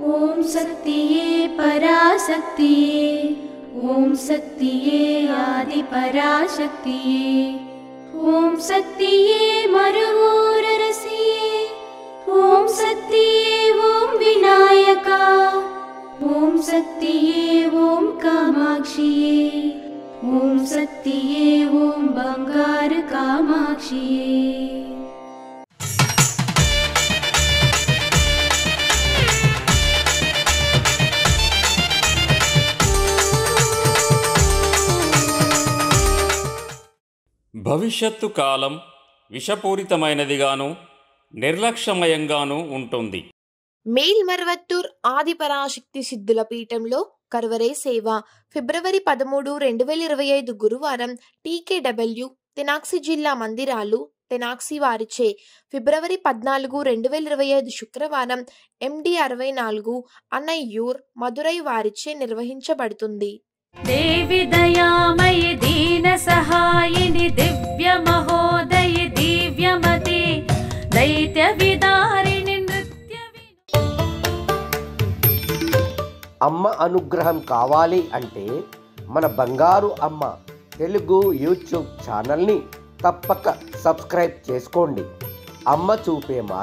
ओम शक्तिये पराशक्तिये, ओम शक्तिये आदि पराशक्तिये, ओम शक्तिये मरुवोररसिये, ओम शक्तिये ओम विनायका, ओम शक्तिये ओम कामाक्षिये, ओम शक्तिये ओम बंगार कामाक्षिये। భవిష్యత్తు కాలం విషపూరితమైనదిగాను నిర్లక్ష్యమయంగాను ఉంటుంది. మేల్మర్వత్తూర్ ఆదిపరాశక్తి సిద్ధుల పీఠంలో కరువరే సేవ ఫిబ్రవరి 13, 2025 గురువారం టీకేడబ్ల్యూ తెనాక్సి జిల్లా మందిరాలు తెనాక్సి వారిచే, ఫిబ్రవరి 14, 2025 శుక్రవారం MD 64 అన్నయ్యూర్ మదురై వారిచే నిర్వహించబడుతుంది. देवी दयामयि दीन सहायिनि दिव्य महोदयि दिव्यमते दैत्य विदारिणि नृत्य। అమ్మ అనుగ్రహం కావాలి అంటే మన బంగారు అమ్మ తెలుగు యూట్యూబ్ ఛానల్ని తప్పక సబ్స్క్రైబ్ చేసుకోండి. అమ్మ చూపే మార్గం